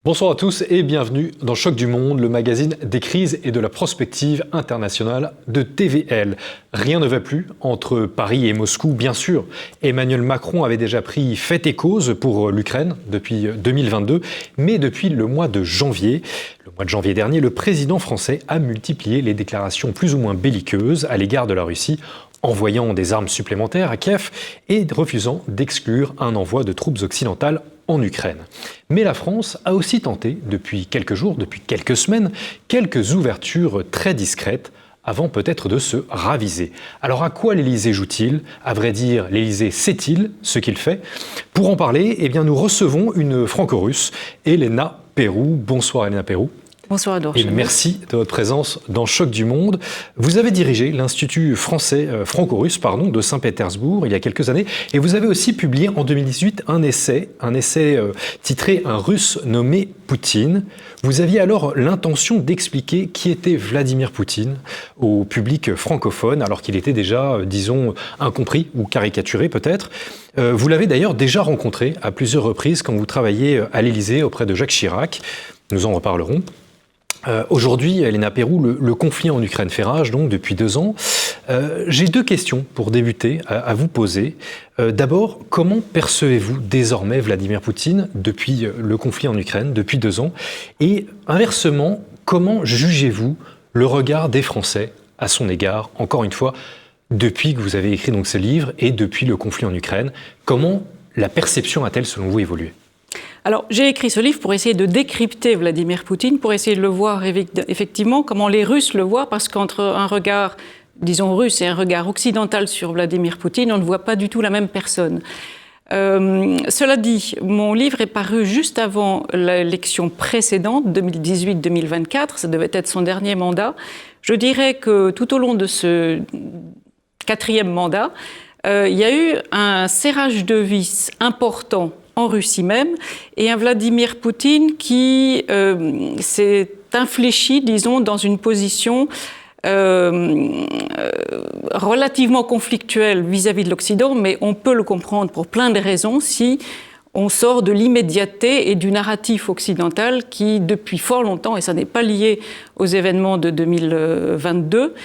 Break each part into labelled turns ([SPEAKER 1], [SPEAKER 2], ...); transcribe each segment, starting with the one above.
[SPEAKER 1] Bonsoir à tous et bienvenue dans Choc du Monde, le magazine des crises et de la prospective internationale de TVL. Rien ne va plus entre Paris et Moscou, bien sûr. Emmanuel Macron avait déjà pris fait et cause pour l'Ukraine depuis 2022, mais depuis le mois de janvier dernier, le président français a multiplié les déclarations plus ou moins belliqueuses à l'égard de la Russie, envoyant des armes supplémentaires à Kiev et refusant d'exclure un envoi de troupes occidentales en Ukraine. Mais la France a aussi tenté, depuis quelques jours, depuis quelques semaines, quelques ouvertures très discrètes, avant peut-être de se raviser. Alors à quoi l'Élysée joue-t-il ? À vrai dire, l'Élysée sait-il ce qu'il fait ? Pour en parler, nous recevons une franco-russe, Elena Perrou. Bonsoir Elena Perrou.
[SPEAKER 2] Bonsoir Ador.
[SPEAKER 1] Et merci de votre présence dans Choc du Monde. Vous avez dirigé l'Institut français franco-russe de Saint-Pétersbourg il y a quelques années et vous avez aussi publié en 2018 un essai titré « Un Russe nommé Poutine ». Vous aviez alors l'intention d'expliquer qui était Vladimir Poutine au public francophone alors qu'il était déjà, disons, incompris ou caricaturé peut-être. Vous l'avez d'ailleurs déjà rencontré à plusieurs reprises quand vous travailliez à l'Élysée auprès de Jacques Chirac. Nous en reparlerons. Aujourd'hui, Elena Perrou, le conflit en Ukraine fait rage donc depuis 2 ans. J'ai 2 questions pour débuter à vous poser. D'abord, comment percevez-vous désormais Vladimir Poutine depuis le conflit en Ukraine, depuis 2 ans ? Et inversement, comment jugez-vous le regard des Français à son égard, encore une fois, depuis que vous avez écrit donc ce livre et depuis le conflit en Ukraine ? Comment la perception a-t-elle, selon vous, évolué ?
[SPEAKER 2] Alors, j'ai écrit ce livre pour essayer de décrypter Vladimir Poutine, pour essayer de le voir effectivement comment les Russes le voient, parce qu'entre un regard, disons, russe et un regard occidental sur Vladimir Poutine, on ne voit pas du tout la même personne. Cela dit, mon livre est paru juste avant l'élection précédente, 2018-2024, ça devait être son dernier mandat. Je dirais que tout au long de ce 4e mandat, il y a eu un serrage de vis important en Russie même, et un Vladimir Poutine qui s'est infléchi, disons, dans une position relativement conflictuelle vis-à-vis de l'Occident, mais on peut le comprendre pour plein de raisons si on sort de l'immédiateté et du narratif occidental qui, depuis fort longtemps, et ça n'est pas lié aux événements de 2022,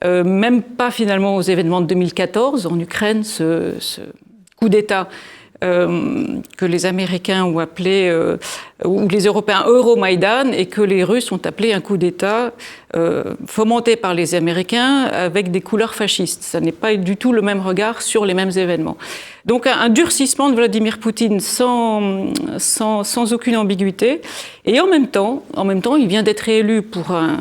[SPEAKER 2] même pas finalement aux événements de 2014, en Ukraine, ce coup d'État que les Américains ont appelé, ou les Européens Euromaïdan, et que les Russes ont appelé un coup d'État fomenté par les Américains avec des couleurs fascistes. Ça n'est pas du tout le même regard sur les mêmes événements. Donc un durcissement de Vladimir Poutine sans aucune ambiguïté. Et en même temps, il vient d'être réélu pour un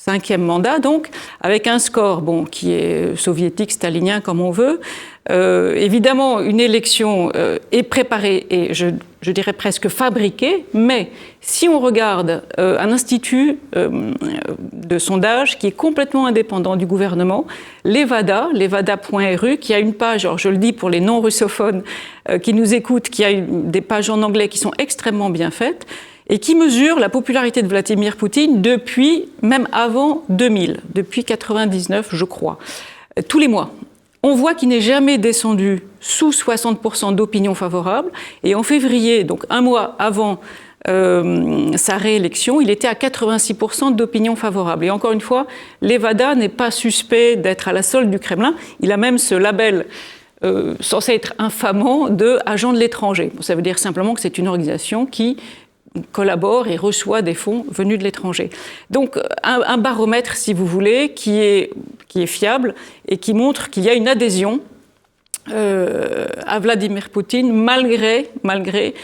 [SPEAKER 2] 5e mandat, donc, avec un score qui est soviétique, stalinien, comme on veut. Évidemment, une élection est préparée et je dirais presque fabriquée, mais si on regarde un institut de sondage qui est complètement indépendant du gouvernement, Levada.ru, qui a une page, alors je le dis pour les non-russophones qui nous écoutent, qui a des pages en anglais qui sont extrêmement bien faites, et qui mesure la popularité de Vladimir Poutine depuis, même avant 2000, depuis 1999, je crois, tous les mois. On voit qu'il n'est jamais descendu sous 60% d'opinion favorable, et en février, donc un mois avant sa réélection, il était à 86% d'opinion favorable. Et encore une fois, Levada n'est pas suspect d'être à la solde du Kremlin, il a même ce label censé être infamant de agent de l'étranger. Ça veut dire simplement que c'est une organisation qui collabore et reçoit des fonds venus de l'étranger. Donc un baromètre, si vous voulez, qui est fiable et qui montre qu'il y a une adhésion à Vladimir Poutine malgré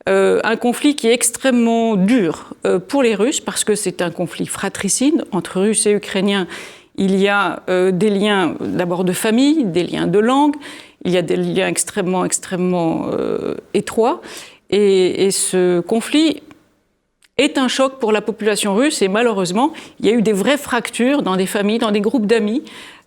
[SPEAKER 2] un conflit qui est extrêmement dur pour les Russes, parce que c'est un conflit fratricide entre Russes et Ukrainiens. Il y a des liens d'abord de famille, des liens de langue, il y a des liens extrêmement étroits. Et ce conflit est un choc pour la population russe, et malheureusement, il y a eu des vraies fractures dans des familles, dans des groupes d'amis,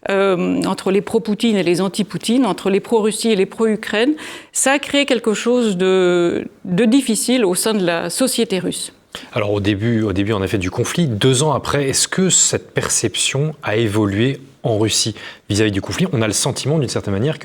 [SPEAKER 2] entre les pro-Poutine et les anti-Poutine, entre les pro-Russie et les pro-Ukraine. Ça a créé quelque chose de difficile au sein de la société russe.
[SPEAKER 1] Alors au début en effet du conflit, 2 ans après, est-ce que cette perception a évolué en Russie vis-à-vis du conflit? On a le sentiment d'une certaine manière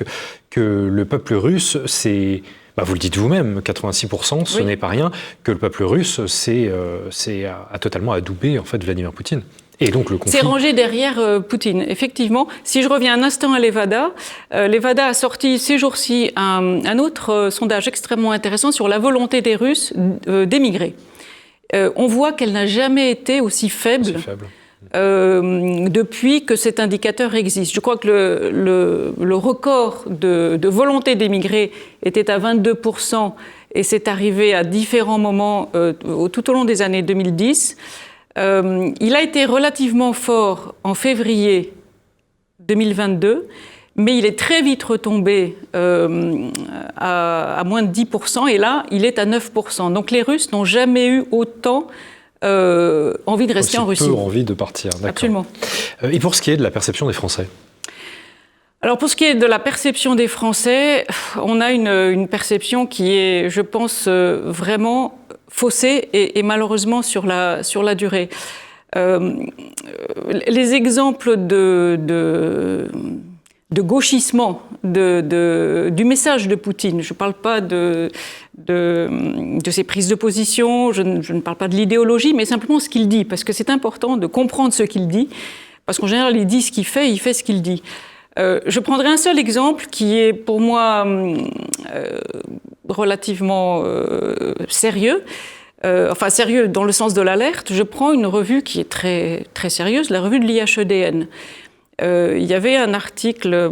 [SPEAKER 1] que le peuple russe s'est Vous le dites vous-même, 86%, ce n'est pas rien, que le peuple russe a totalement adoubé en fait, Vladimir Poutine. Et donc le conflit...
[SPEAKER 2] C'est rangé derrière Poutine, effectivement. Si je reviens un instant à Levada, Levada a sorti ces jours-ci un autre sondage extrêmement intéressant sur la volonté des Russes d'émigrer. On voit qu'elle n'a jamais été aussi faible. Depuis que cet indicateur existe. Je crois que le record de volonté d'émigrer était à 22% et c'est arrivé à différents moments tout au long des années 2010. Il a été relativement fort en février 2022, mais il est très vite retombé à moins de 10% et là, il est à 9%. Donc les Russes n'ont jamais eu autant envie de rester en Russie.
[SPEAKER 1] Peu envie de partir, d'accord.
[SPEAKER 2] Absolument.
[SPEAKER 1] Et pour ce qui est de la perception des Français ?
[SPEAKER 2] Alors pour ce qui est de la perception des Français, on a une perception qui est, je pense, vraiment faussée et malheureusement sur la durée. Les exemples de gauchissement du message de Poutine. Je ne parle pas de ses prises de position, je ne parle pas de l'idéologie, mais simplement ce qu'il dit, parce que c'est important de comprendre ce qu'il dit, parce qu'en général, il dit ce qu'il fait ce qu'il dit. Je prendrai un seul exemple qui est pour moi relativement sérieux, enfin sérieux dans le sens de l'alerte. Je prends une revue qui est très, très sérieuse, la revue de l'IHEDN. Il y avait un article,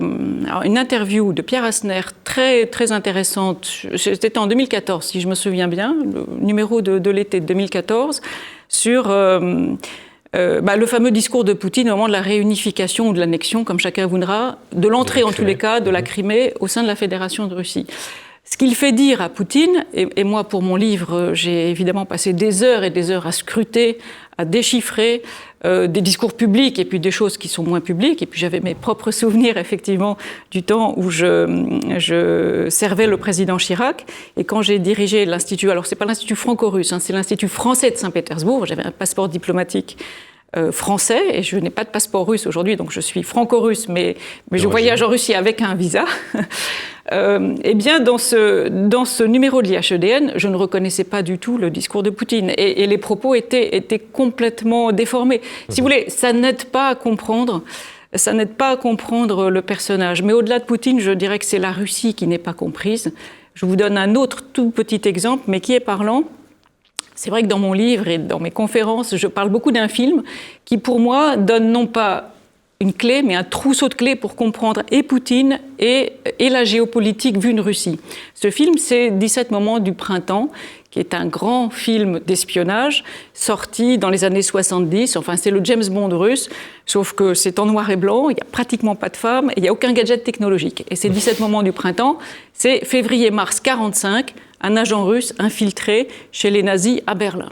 [SPEAKER 2] une interview de Pierre Asner très, très intéressante, c'était en 2014 si je me souviens bien, le numéro de l'été de 2014, sur le fameux discours de Poutine au moment de la réunification ou de l'annexion, comme chacun voudra, de l'entrée en tous les cas de la Crimée au sein de la Fédération de Russie. Ce qu'il fait dire à Poutine, et moi pour mon livre, j'ai évidemment passé des heures et des heures à scruter, à déchiffrer des discours publics et puis des choses qui sont moins publiques. Et puis j'avais mes propres souvenirs effectivement du temps où je servais le président Chirac. Et quand j'ai dirigé l'Institut, alors c'est pas l'Institut franco-russe, c'est l'Institut français de Saint-Pétersbourg, j'avais un passeport diplomatique français et je n'ai pas de passeport russe aujourd'hui, donc je suis franco-russe, mais je voyage en Russie avec un visa. Eh bien, dans ce numéro de l'IHEDN, je ne reconnaissais pas du tout le discours de Poutine et les propos étaient complètement déformés. Si vous voulez, ça n'aide pas à comprendre. Ça n'aide pas à comprendre le personnage. Mais au-delà de Poutine, je dirais que c'est la Russie qui n'est pas comprise. Je vous donne un autre tout petit exemple, mais qui est parlant. C'est vrai que dans mon livre et dans mes conférences, je parle beaucoup d'un film qui, pour moi, donne non pas une clé, mais un trousseau de clés pour comprendre et Poutine et la géopolitique vue de Russie. Ce film, c'est 17 moments du printemps, qui est un grand film d'espionnage sorti dans les années 70. Enfin, c'est le James Bond russe, sauf que c'est en noir et blanc, il n'y a pratiquement pas de femmes, et il n'y a aucun gadget technologique. Et ces 17 moments du printemps, c'est février-mars 1945, un agent russe infiltré chez les nazis à Berlin.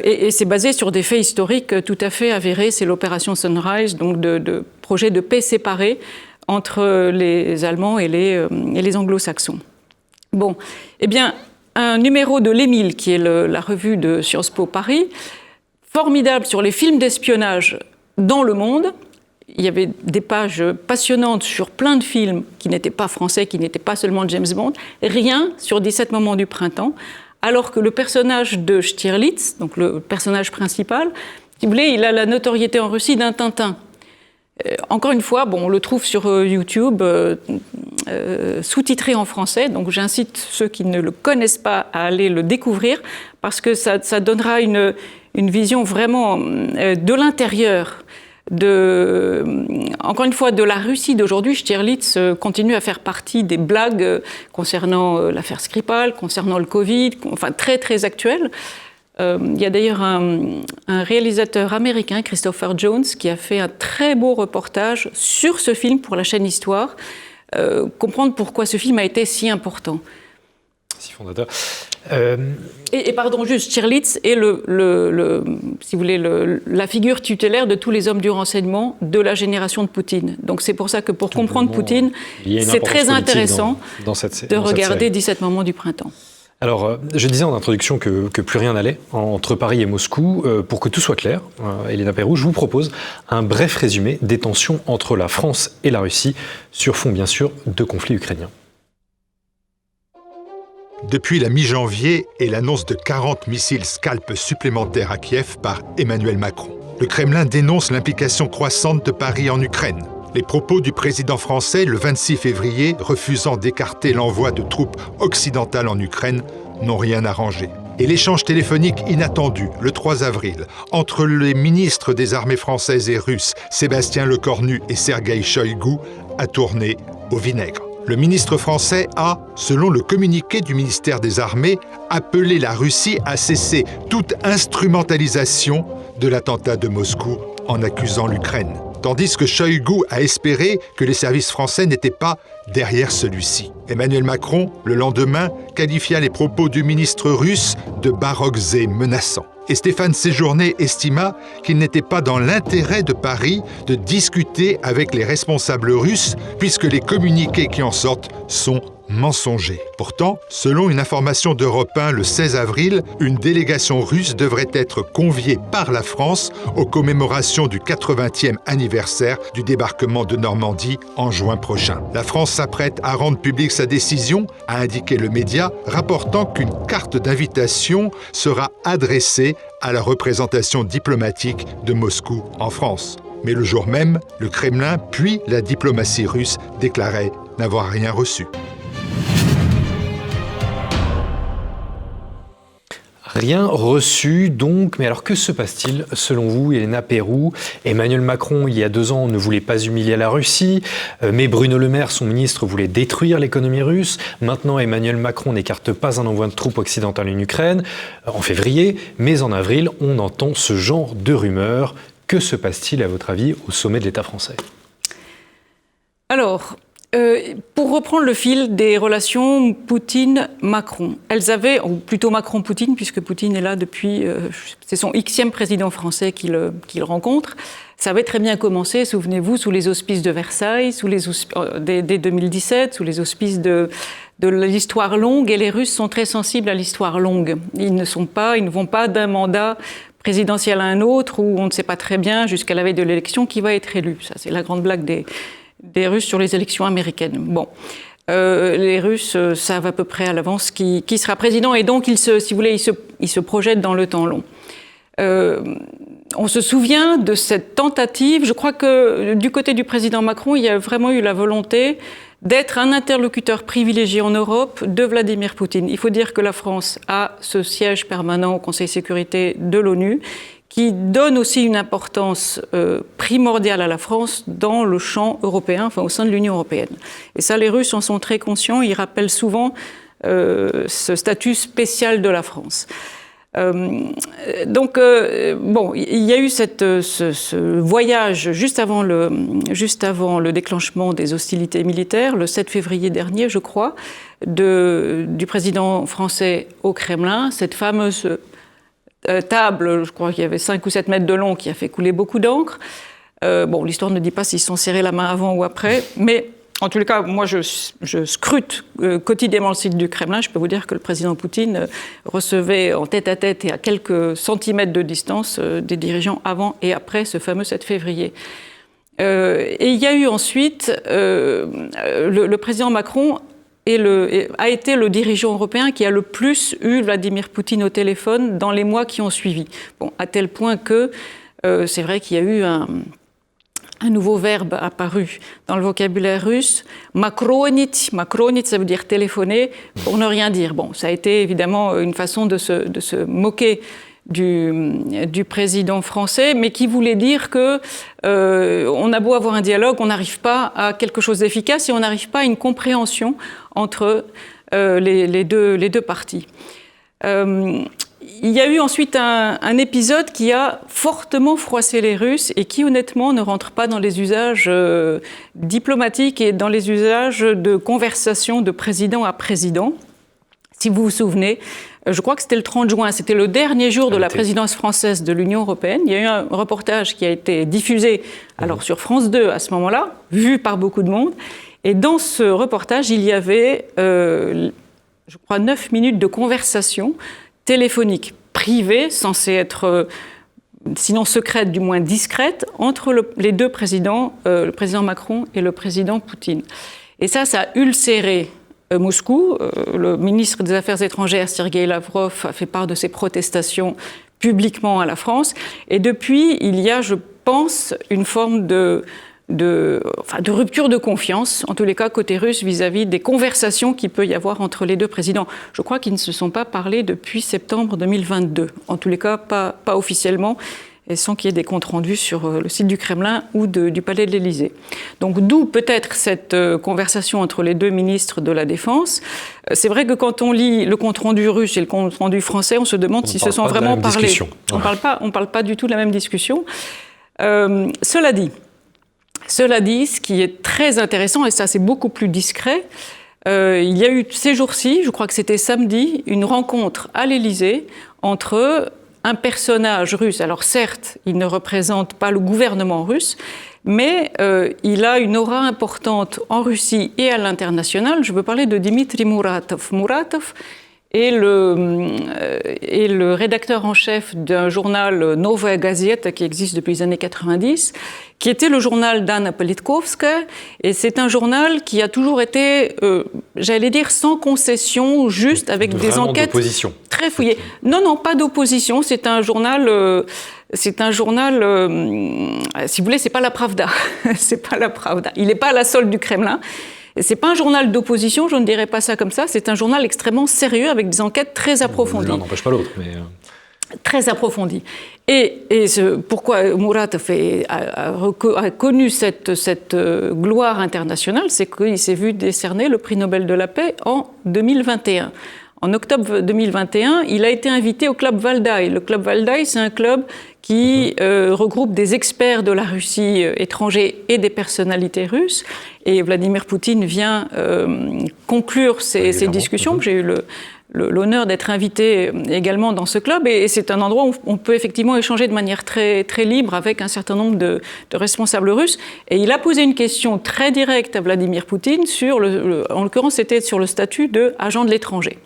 [SPEAKER 2] Et c'est basé sur des faits historiques tout à fait avérés. C'est l'opération Sunrise, donc de projet de paix séparés entre les Allemands et les Anglo-Saxons. Bon, eh bien, un numéro de l'Émile, qui est la revue de Sciences Po Paris, formidable sur les films d'espionnage dans le monde. Il y avait des pages passionnantes sur plein de films qui n'étaient pas français, qui n'étaient pas seulement James Bond. Rien sur 17 moments du printemps. Alors que le personnage de Stirlitz, donc le personnage principal, si vous voulez, il a la notoriété en Russie d'un Tintin. Encore une fois, on le trouve sur YouTube, sous-titré en français, donc j'incite ceux qui ne le connaissent pas à aller le découvrir, parce que ça donnera une vision vraiment de l'intérieur. Encore une fois, de la Russie d'aujourd'hui. Stirlitz continue à faire partie des blagues concernant l'affaire Skripal, concernant le Covid, enfin très très actuelles. Il y a d'ailleurs un réalisateur américain, Christopher Jones, qui a fait un très beau reportage sur ce film pour la chaîne Histoire, comprendre pourquoi ce film a été si important.
[SPEAKER 1] Si fondateur.
[SPEAKER 2] Et pardon, juste, Stirlitz est si vous voulez, la figure tutélaire de tous les hommes du renseignement de la génération de Poutine. Donc c'est pour ça que pour comprendre Poutine, c'est très intéressant de regarder 17 moments du printemps.
[SPEAKER 1] Alors, je disais en introduction que plus rien n'allait entre Paris et Moscou. Pour que tout soit clair, Elena Perrou, je vous propose un bref résumé des tensions entre la France et la Russie, sur fond bien sûr de conflits ukrainiens.
[SPEAKER 3] depuis la mi-janvier et l'annonce de 40 missiles Scalp supplémentaires à Kiev par Emmanuel Macron. Le Kremlin dénonce l'implication croissante de Paris en Ukraine. Les propos du président français le 26 février, refusant d'écarter l'envoi de troupes occidentales en Ukraine, n'ont rien arrangé. Et l'échange téléphonique inattendu, le 3 avril, entre les ministres des armées françaises et russes, Sébastien Lecornu et Sergueï Shoïgu, a tourné au vinaigre. Le ministre français a, selon le communiqué du ministère des Armées, appelé la Russie à cesser toute instrumentalisation de l'attentat de Moscou en accusant l'Ukraine. Tandis que Shoïgu a espéré que les services français n'étaient pas derrière celui-ci. Emmanuel Macron, le lendemain, qualifia les propos du ministre russe de baroques et menaçants. Et Stéphane Séjourné estima qu'il n'était pas dans l'intérêt de Paris de discuter avec les responsables russes, puisque les communiqués qui en sortent sont mensongers. Pourtant, selon une information d'Europe 1 le 16 avril, une délégation russe devrait être conviée par la France aux commémorations du 80e anniversaire du débarquement de Normandie en juin prochain. La France s'apprête à rendre publique sa décision, a indiqué le média, rapportant qu'une carte d'invitation sera adressée à la représentation diplomatique de Moscou en France. Mais le jour même, le Kremlin puis la diplomatie russe déclaraient n'avoir rien reçu.
[SPEAKER 1] Rien reçu donc, mais alors que se passe-t-il selon vous, Elena Perrou? Emmanuel Macron, il y a 2 ans, ne voulait pas humilier la Russie, mais Bruno Le Maire, son ministre, voulait détruire l'économie russe. Maintenant, Emmanuel Macron n'écarte pas un envoi de troupes occidentales en Ukraine en février, mais en avril, on entend ce genre de rumeurs. Que se passe-t-il, à votre avis, au sommet de l'État français?
[SPEAKER 2] Alors, pour reprendre le fil des relations Poutine-Macron, elles avaient, ou plutôt Macron-Poutine, puisque Poutine est là depuis, c'est son Xème président français qu'il rencontre, ça avait très bien commencé, souvenez-vous, sous les auspices de Versailles, dès 2017, sous les auspices de l'histoire longue, et les Russes sont très sensibles à l'histoire longue. Ils ne vont pas d'un mandat présidentiel à un autre, où on ne sait pas très bien, jusqu'à la veille de l'élection, qui va être élu. Ça, c'est la grande blague des Russes sur les élections américaines. Bon, les Russes savent à peu près à l'avance qui sera président, et donc, si vous voulez, ils se projettent dans le temps long. On se souvient de cette tentative. Je crois que du côté du président Macron, il y a vraiment eu la volonté d'être un interlocuteur privilégié en Europe de Vladimir Poutine. Il faut dire que la France a ce siège permanent au Conseil de sécurité de l'ONU, qui donne aussi une importance primordiale à la France dans le champ européen, enfin au sein de l'Union européenne. Et ça, les Russes en sont très conscients. Ils rappellent souvent ce statut spécial de la France. Donc, bon, il y a eu ce voyage juste avant le déclenchement des hostilités militaires, le 7 février dernier, je crois, du président français au Kremlin, cette fameuse table, je crois qu'il y avait 5 ou 7 mètres de long, qui a fait couler beaucoup d'encre. Bon, l'histoire ne dit pas s'ils se sont serrés la main avant ou après, mais en tous les cas, moi, je scrute quotidiennement le site du Kremlin. Je peux vous dire que le président Poutine recevait en tête-à-tête et à quelques centimètres de distance des dirigeants avant et après ce fameux 7 février. Et il y a eu ensuite le président Macron a été le dirigeant européen qui a le plus eu Vladimir Poutine au téléphone dans les mois qui ont suivi. Bon, à tel point que c'est vrai qu'il y a eu un nouveau verbe apparu dans le vocabulaire russe, makronit. Makronit, ça veut dire téléphoner, pour ne rien dire. Bon, ça a été évidemment une façon de se moquer du président français, mais qui voulait dire que on a beau avoir un dialogue, on n'arrive pas à quelque chose d'efficace et on n'arrive pas à une compréhension entre les deux parties. Il y a eu ensuite un épisode qui a fortement froissé les Russes et qui, honnêtement, ne rentre pas dans les usages diplomatiques et dans les usages de conversation de président à président. Si vous vous souvenez, je crois que c'était le 30 juin, c'était le dernier jour de la présidence française de l'Union européenne. Il y a eu un reportage qui a été diffusé alors sur France 2 à ce moment-là, vu par beaucoup de monde. Et dans ce reportage, il y avait, je crois, 9 minutes de conversation téléphonique privée, censée être, sinon secrète, du moins discrète, entre les deux présidents, le président Macron et le président Poutine. Et ça a ulcéré Moscou. Le ministre des Affaires étrangères, Sergueï Lavrov, a fait part de ses protestations publiquement à la France. Et depuis, il y a, je pense, une forme de rupture de confiance, en tous les cas côté russe, vis-à-vis des conversations qu'il peut y avoir entre les deux présidents. Je crois qu'ils ne se sont pas parlé depuis septembre 2022, en tous les cas pas officiellement, et sans qu'il y ait des comptes rendus sur le site du Kremlin ou du Palais de l'Élysée. Donc d'où peut-être cette conversation entre les deux ministres de la Défense. C'est vrai que quand on lit le compte rendu russe et le compte rendu français, on se demande s'ils se sont vraiment parlé. On ne parle pas du tout de la même discussion. Cela dit, ce qui est très intéressant, et ça c'est beaucoup plus discret, il y a eu ces jours-ci, je crois que c'était samedi, une rencontre à l'Élysée entre un personnage russe. Alors certes, il ne représente pas le gouvernement russe, mais il a une aura importante en Russie et à l'international. Je veux parler de Dmitri Muratov. Muratov est le rédacteur en chef d'un journal Novaya Gazeta qui existe depuis les années 90, qui était le journal d'Anna Politkovskaya, et c'est un journal qui a toujours été, j'allais dire, sans concession, juste avec des enquêtes très fouillées. Non, pas d'opposition, c'est un journal, si vous voulez, c'est pas la Pravda, c'est pas la Pravda. Il n'est pas à la solde du Kremlin. C'est pas un journal d'opposition, je ne dirais pas ça comme ça, c'est un journal extrêmement sérieux avec des enquêtes très approfondies.
[SPEAKER 1] L'un n'empêche pas l'autre, mais...
[SPEAKER 2] Très approfondies. Et pourquoi Muratov a connu cette gloire internationale, c'est qu'il s'est vu décerner le prix Nobel de la paix en 2021. En octobre 2021, il a été invité au Club Valdai. Le Club Valdai, c'est un club qui regroupe des experts de la Russie étrangers et des personnalités russes. Et Vladimir Poutine vient conclure ces discussions. J'ai eu l'honneur d'être invité également dans ce club. Et c'est un endroit où on peut effectivement échanger de manière très, très libre avec un certain nombre de responsables russes. Et il a posé une question très directe à Vladimir Poutine sur, en l'occurrence, c'était sur le statut d'agent de l'étranger.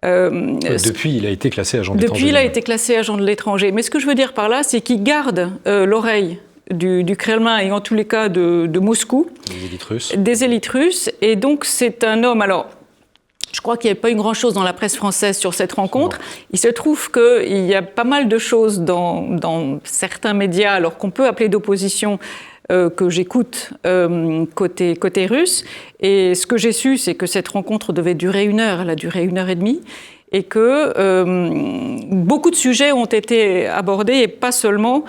[SPEAKER 1] Depuis, il a été classé agent de l'étranger.
[SPEAKER 2] Depuis, il a été classé agent de l'étranger. Mais ce que je veux dire par là, c'est qu'il garde l'oreille du Kremlin et en tous les cas de Moscou. Des élites russes. Et donc, c'est un homme... Alors, je crois qu'il n'y avait pas eu grand-chose dans la presse française sur cette rencontre. Non. Il se trouve qu'il y a pas mal de choses dans certains médias, alors qu'on peut appeler d'opposition, que j'écoute côté russe. Et ce que j'ai su, c'est que cette rencontre devait durer 1 heure. Elle a duré 1 heure et demie. Et que beaucoup de sujets ont été abordés, et pas seulement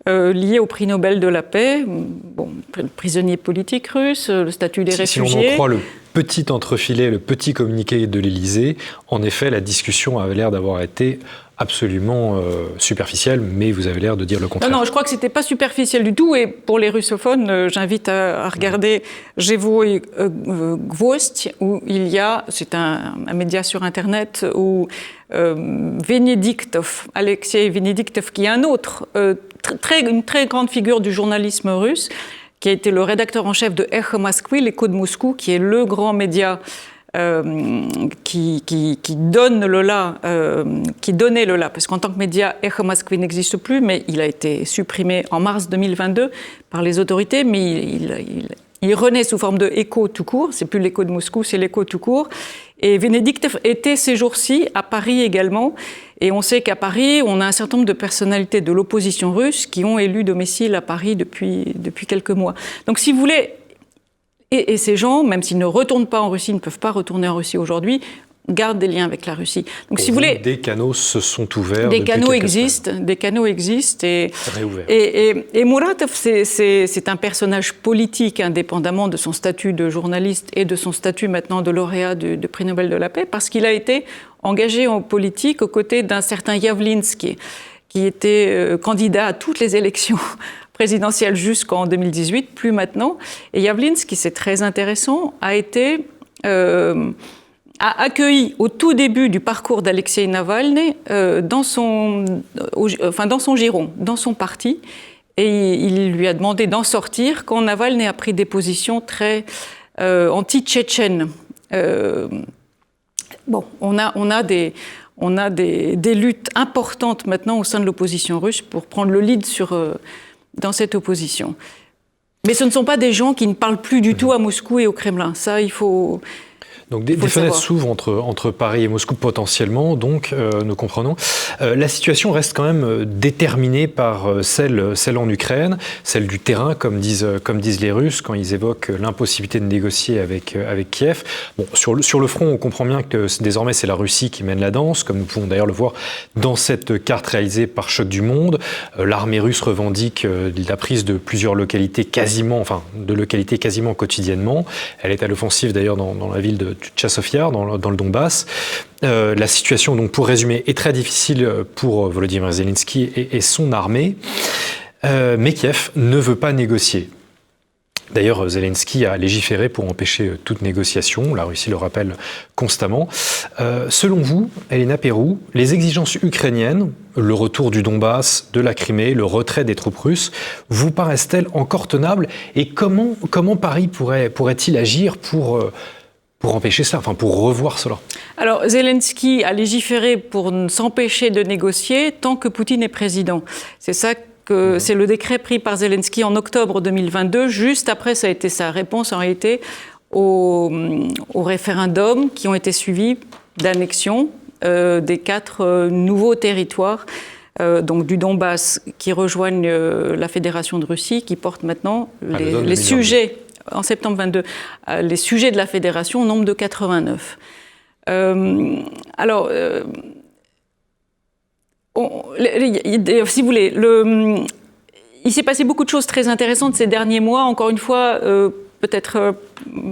[SPEAKER 2] liés au prix Nobel de la paix. Bon, le prisonnier politique russe, le statut des réfugiés.
[SPEAKER 1] Si on en croit le petit entrefilet, le petit communiqué de l'Élysée, en effet, la discussion avait l'air d'avoir été absolument superficielle, mais vous avez l'air de dire le contraire.
[SPEAKER 2] Non, je crois que c'était pas superficiel du tout. Et pour les russophones, j'invite à regarder Живой Гвоздь, où il y a, c'est un média sur Internet, où Vénédiktov, Alexei Vénédiktov, qui est un autre, une très grande figure du journalisme russe, qui a été le rédacteur en chef de Echo Moskvy, l'écho de Moscou, qui est le grand média qui donne le là, qui donnait le là, parce qu'en tant que média, Echo Moskvy n'existe plus, mais il a été supprimé en mars 2022 par les autorités, mais il renaît sous forme de Echo tout court, c'est plus l'écho de Moscou, c'est l'écho tout court. Et Vénédiktov était ces jours-ci à Paris également, et on sait qu'à Paris, on a un certain nombre de personnalités de l'opposition russe qui ont élu domicile à Paris depuis quelques mois. Donc si vous voulez, et ces gens, même s'ils ne retournent pas en Russie, ne peuvent pas retourner en Russie aujourd'hui, gardent des liens avec la Russie. Donc, si vous voulez,
[SPEAKER 1] des canaux se sont ouverts.
[SPEAKER 2] Des canaux existent, et Muratov, c'est un personnage politique, indépendamment de son statut de journaliste et de son statut maintenant de lauréat du prix Nobel de la paix, parce qu'il a été engagé en politique aux côtés d'un certain Yavlinsky, qui était candidat à toutes les élections présidentielle jusqu'en 2018, plus maintenant. Et Yavlinsky, c'est très intéressant, a accueilli au tout début du parcours d'Alexei Navalny dans son giron, dans son parti, et il lui a demandé d'en sortir quand Navalny a pris des positions très anti-tchétchènes. On a des luttes importantes maintenant au sein de l'opposition russe pour prendre le lead dans cette opposition. Mais ce ne sont pas des gens qui ne parlent plus du tout à Moscou et au Kremlin. Ça, il faut
[SPEAKER 1] Donc des fenêtres s'ouvrent entre Paris et Moscou potentiellement, donc nous comprenons. La situation reste quand même déterminée par celle en Ukraine, celle du terrain, comme disent les Russes quand ils évoquent l'impossibilité de négocier avec Kiev. Bon, sur le front, on comprend bien que désormais c'est la Russie qui mène la danse, comme nous pouvons d'ailleurs le voir dans cette carte réalisée par Choc du Monde. L'armée russe revendique la prise de plusieurs localités quasiment quotidiennement. Elle est à l'offensive d'ailleurs dans la ville de Tchassovia, dans le Donbass. La situation, donc, pour résumer, est très difficile pour Volodymyr Zelensky et son armée. Mais Kiev ne veut pas négocier. D'ailleurs, Zelensky a légiféré pour empêcher toute négociation. La Russie le rappelle constamment. Selon vous, Elena Perrou, les exigences ukrainiennes, le retour du Donbass, de la Crimée, le retrait des troupes russes, vous paraissent-elles encore tenables? Et comment Paris pourrait-il agir pour empêcher cela, pour revoir cela?
[SPEAKER 2] Alors, Zelensky a légiféré pour s'empêcher de négocier tant que Poutine est président. C'est ça que c'est le décret pris par Zelensky en octobre 2022. Juste après, ça a été sa réponse en réalité aux référendums qui ont été suivis d'annexion des 4 nouveaux territoires, donc du Donbass, qui rejoignent la Fédération de Russie, qui portent maintenant les sujets. En septembre 22, les sujets de la fédération au nombre de 89. Si vous voulez, il s'est passé beaucoup de choses très intéressantes ces derniers mois. Encore une fois, peut-être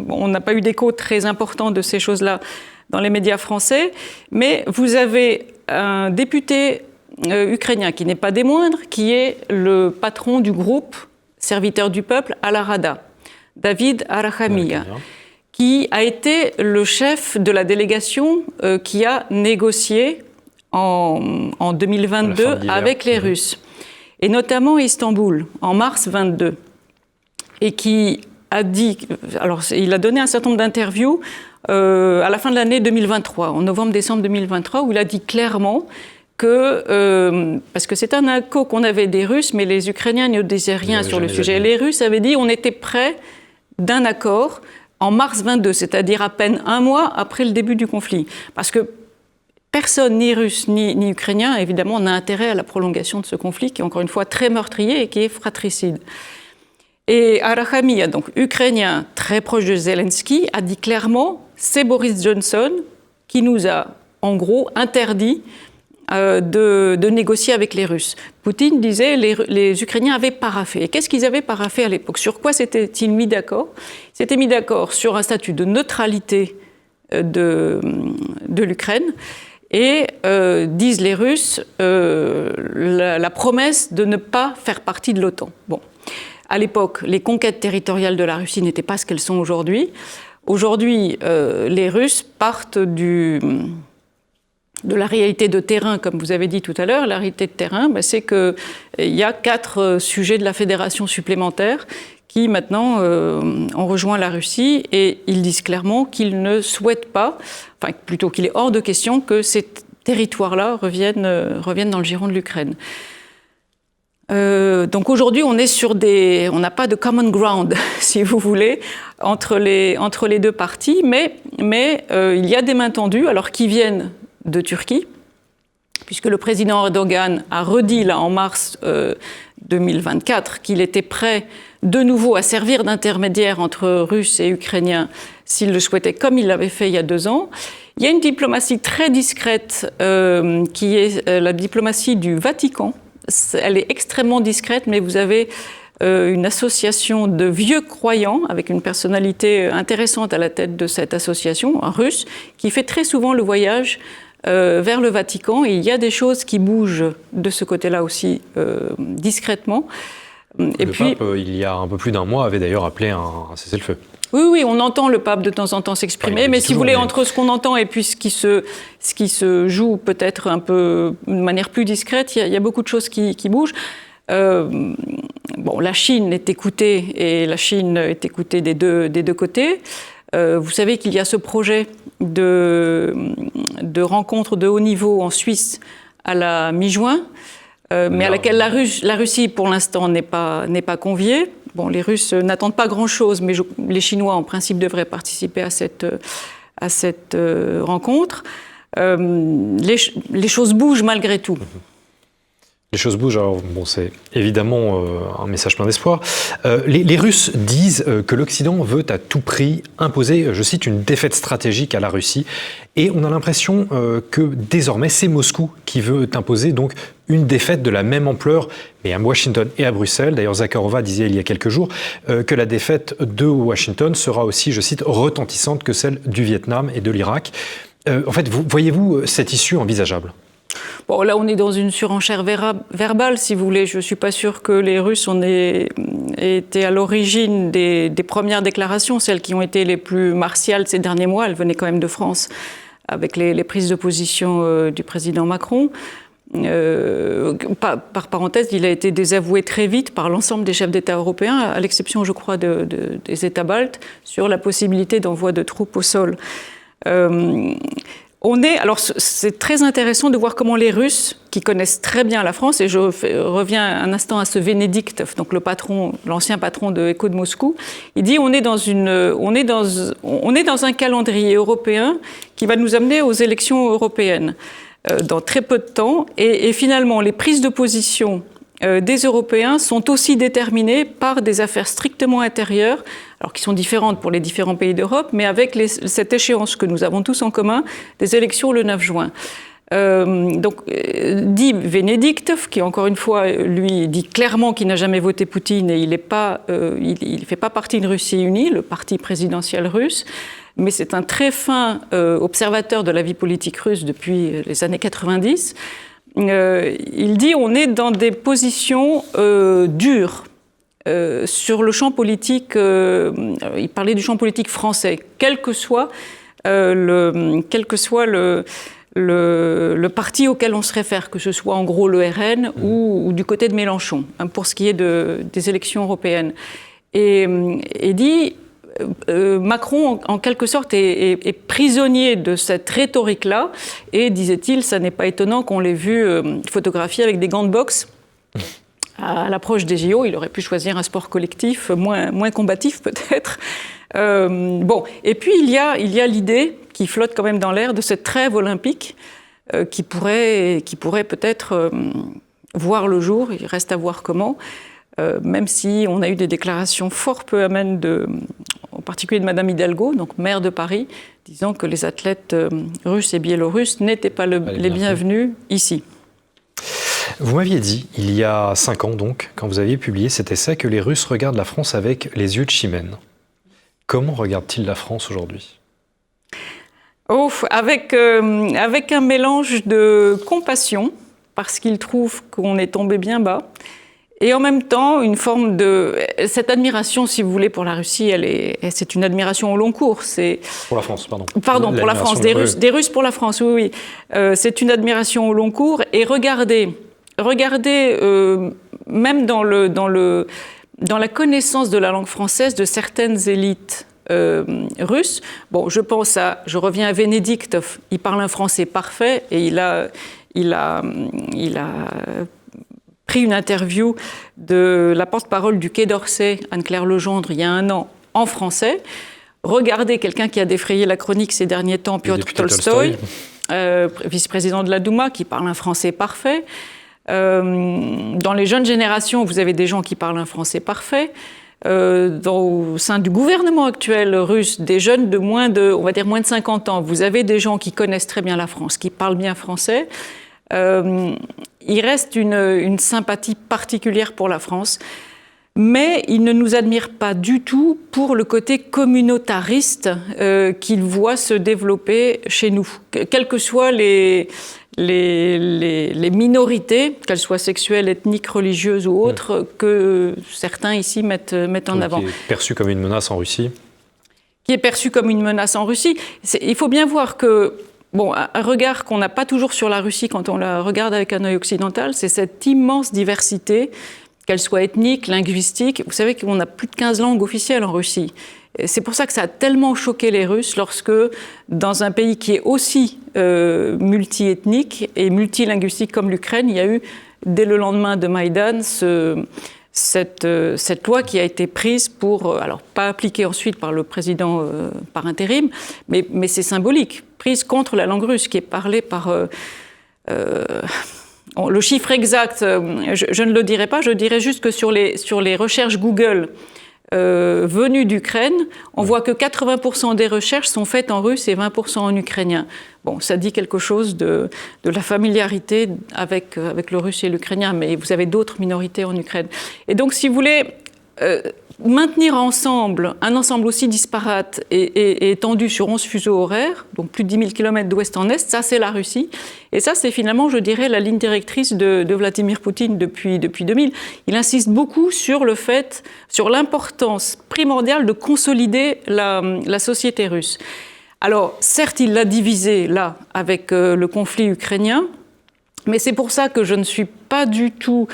[SPEAKER 2] on n'a pas eu d'écho très important de ces choses-là dans les médias français, mais vous avez un député ukrainien qui n'est pas des moindres, qui est le patron du groupe Serviteurs du peuple à la Rada, David Arachamia, qui a été le chef de la délégation qui a négocié en 2022 avec les Russes, et notamment à Istanbul, en mars 22, et qui a dit, alors il a donné un certain nombre d'interviews à la fin de l'année 2023, en novembre-décembre 2023, où il a dit clairement que, parce que c'est un écho qu'on avait des Russes, mais les Ukrainiens ne disaient rien sur le sujet. Les Russes avaient dit on était près d'un accord en mars 22, c'est-à-dire à peine un mois après le début du conflit. Parce que personne, ni russe ni ukrainien, évidemment, n'a intérêt à la prolongation de ce conflit qui est encore une fois très meurtrier et qui est fratricide. Et Arachamia, donc ukrainien très proche de Zelensky, a dit clairement c'est Boris Johnson qui nous a en gros interdit de négocier avec les Russes. Poutine disait les Ukrainiens avaient paraphé. Et qu'est-ce qu'ils avaient paraphé à l'époque? Sur quoi s'étaient-ils mis d'accord? Ils s'étaient mis d'accord sur un statut de neutralité de l'Ukraine et, disent les Russes, la promesse de ne pas faire partie de l'OTAN. Bon. À l'époque, les conquêtes territoriales de la Russie n'étaient pas ce qu'elles sont aujourd'hui. Aujourd'hui, les Russes partent de la réalité de terrain, comme vous avez dit tout à l'heure. La réalité de terrain, c'est qu'il y a 4 sujets de la fédération supplémentaires qui maintenant ont rejoint la Russie, et ils disent clairement qu'ils ne souhaitent pas, enfin plutôt qu'il est hors de question que ces territoires-là reviennent dans le giron de l'Ukraine. Donc aujourd'hui, on n'a pas de common ground, si vous voulez, entre les deux parties, mais il y a des mains tendues, alors qui viennent de Turquie, puisque le président Erdogan a redit là en mars 2024 qu'il était prêt de nouveau à servir d'intermédiaire entre Russes et Ukrainiens s'il le souhaitait, comme il l'avait fait il y a 2 ans. Il y a une diplomatie très discrète qui est la diplomatie du Vatican. Elle est extrêmement discrète, mais vous avez une association de vieux croyants avec une personnalité intéressante à la tête de cette association, un Russe, qui fait très souvent le voyage vers le Vatican, et il y a des choses qui bougent de ce côté-là aussi discrètement. Et puis,
[SPEAKER 1] pape, il y a un peu plus d'1 mois, avait d'ailleurs appelé un cessez-le-feu.
[SPEAKER 2] Oui, on entend le pape de temps en temps s'exprimer, mais si vous voulez, entre ce qu'on entend et puis ce qui se joue peut-être un peu de manière plus discrète, il y a beaucoup de choses qui bougent. La Chine est écoutée, et la Chine est écoutée des deux côtés. Vous savez qu'il y a ce projet de rencontre de haut niveau en Suisse à la mi-juin, mais à laquelle la Russie, pour l'instant, n'est pas conviée. Bon, les Russes n'attendent pas grand-chose, mais les Chinois, en principe, devraient participer à cette rencontre. Les choses bougent malgré tout.
[SPEAKER 1] Les choses bougent, alors bon, c'est évidemment un message plein d'espoir. Les Russes disent que l'Occident veut à tout prix imposer, je cite, une défaite stratégique à la Russie. Et on a l'impression que désormais, c'est Moscou qui veut imposer donc une défaite de la même ampleur, mais à Washington et à Bruxelles. D'ailleurs, Zakharova disait il y a quelques jours que la défaite de Washington sera aussi, je cite, retentissante que celle du Vietnam et de l'Irak. En fait, voyez-vous cette issue envisageable ?
[SPEAKER 2] Bon, là, on est dans une surenchère verbale, si vous voulez. Je ne suis pas sûre que les Russes aient été à l'origine des premières déclarations, celles qui ont été les plus martiales ces derniers mois. Elles venaient quand même de France, avec les prises de position du président Macron. Par parenthèse, il a été désavoué très vite par l'ensemble des chefs d'État européens, à l'exception, je crois, des États baltes, sur la possibilité d'envoi de troupes au sol. Alors, c'est très intéressant de voir comment les Russes, qui connaissent très bien la France, et je reviens un instant à ce Venediktov, donc l'ancien patron de Écho de Moscou, il dit on est dans un calendrier européen qui va nous amener aux élections européennes dans très peu de temps, et finalement les prises de position des Européens sont aussi déterminées par des affaires strictement intérieures, alors qui sont différentes pour les différents pays d'Europe, mais avec cette échéance que nous avons tous en commun, des élections le 9 juin. Dit Venediktov, qui encore une fois, lui, dit clairement qu'il n'a jamais voté Poutine et il ne fait pas partie de Russie unie, le parti présidentiel russe, mais c'est un très fin observateur de la vie politique russe depuis les années 90. Il dit on est dans des positions dures sur le champ politique. Il parlait du champ politique français, quel que soit le parti auquel on se réfère, que ce soit en gros le RN ou du côté de Mélenchon, pour ce qui est des élections européennes. Et dit Macron, en quelque sorte, est prisonnier de cette rhétorique-là, et, disait-il, ça n'est pas étonnant qu'on l'ait vu photographier avec des gants de boxe. À l'approche des JO, il aurait pu choisir un sport collectif moins combatif, peut-être. Et puis il y a l'idée qui flotte quand même dans l'air de cette trêve olympique qui pourrait peut-être voir le jour. Il reste à voir comment. Même si on a eu des déclarations fort peu amènes, en particulier de Madame Hidalgo, donc maire de Paris, disant que les athlètes russes et biélorusses n'étaient pas les bienvenus ici.
[SPEAKER 1] Vous m'aviez dit, il y a 5 ans donc, quand vous aviez publié cet essai, que les Russes regardent la France avec les yeux de Chimène. Comment regardent-ils la France aujourd'hui ?
[SPEAKER 2] Avec un mélange de compassion, parce qu'ils trouvent qu'on est tombé bien bas, et en même temps, une forme de... Cette admiration, si vous voulez, pour la Russie, c'est une admiration au long cours.
[SPEAKER 1] Pour la France, pardon.
[SPEAKER 2] Pardon, pour la France. Des Russes pour la France, oui. C'est une admiration au long cours. Et regardez même dans la connaissance de la langue française de certaines élites russes. Bon, je reviens à Venediktov. Il parle un français parfait et il a pris une interview de la porte-parole du Quai d'Orsay, Anne-Claire Legendre, il y a 1 an, en français. Regardez quelqu'un qui a défrayé la chronique ces derniers temps, Piotr Tolstoï, vice-président de la Douma, qui parle un français parfait. Dans les jeunes générations, vous avez des gens qui parlent un français parfait. Au sein du gouvernement actuel russe, des jeunes de moins de 50 ans, vous avez des gens qui connaissent très bien la France, qui parlent bien français. Il reste une sympathie particulière pour la France, mais il ne nous admire pas du tout pour le côté communautariste qu'il voit se développer chez nous. Quelles que soient les minorités, qu'elles soient sexuelles, ethniques, religieuses ou autres, que certains ici mettent en avant.
[SPEAKER 1] Qui est perçu comme une menace en Russie.
[SPEAKER 2] Qui est perçu comme une menace en Russie. Il faut bien voir que un regard qu'on n'a pas toujours sur la Russie quand on la regarde avec un œil occidental, c'est cette immense diversité, qu'elle soit ethnique, linguistique. Vous savez qu'on a plus de 15 langues officielles en Russie. Et c'est pour ça que ça a tellement choqué les Russes lorsque, dans un pays qui est aussi multiethnique et multilinguistique comme l'Ukraine, il y a eu, dès le lendemain de Maïdan, cette loi qui a été prise pour, alors pas appliquée ensuite par le président par intérim, mais c'est symbolique, prise contre la langue russe qui est parlée par... le chiffre exact, je ne le dirai pas, je dirais juste que sur les recherches Google venues d'Ukraine, on voit que 80% des recherches sont faites en russe et 20% en ukrainien. Bon, ça dit quelque chose de la familiarité avec le russe et l'ukrainien, mais vous avez d'autres minorités en Ukraine. Et donc, si vous voulez maintenir ensemble un ensemble aussi disparate et étendu sur 11 fuseaux horaires, donc plus de 10 000 km d'ouest en est, ça c'est la Russie. Et ça c'est finalement, je dirais, la ligne directrice de Vladimir Poutine depuis 2000. Il insiste beaucoup sur l'importance primordiale de consolider la société russe. Alors certes, il l'a divisée là avec le conflit ukrainien, mais c'est pour ça que je ne suis pas du tout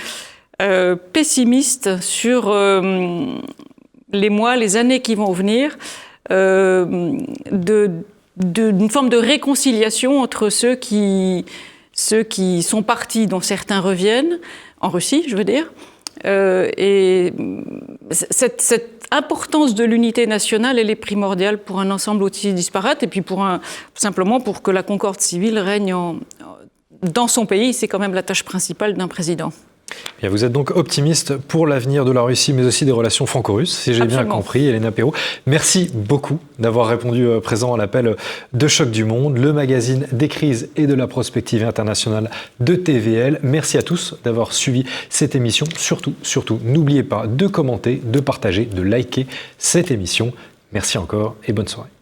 [SPEAKER 2] pessimiste sur les mois, les années qui vont venir, d'une forme de réconciliation entre ceux qui sont partis, dont certains reviennent, en Russie, je veux dire. Et cette importance de l'unité nationale, elle est primordiale pour un ensemble aussi disparate, et puis simplement pour que la concorde civile règne dans son pays. C'est quand même la tâche principale d'un président.
[SPEAKER 1] Bien, vous êtes donc optimiste pour l'avenir de la Russie, mais aussi des relations franco-russes, si j'ai bien compris, Elena Perrault. Merci beaucoup d'avoir répondu présent à l'appel de Choc du Monde, le magazine des crises et de la prospective internationale de TVL. Merci à tous d'avoir suivi cette émission. Surtout, n'oubliez pas de commenter, de partager, de liker cette émission. Merci encore et bonne soirée.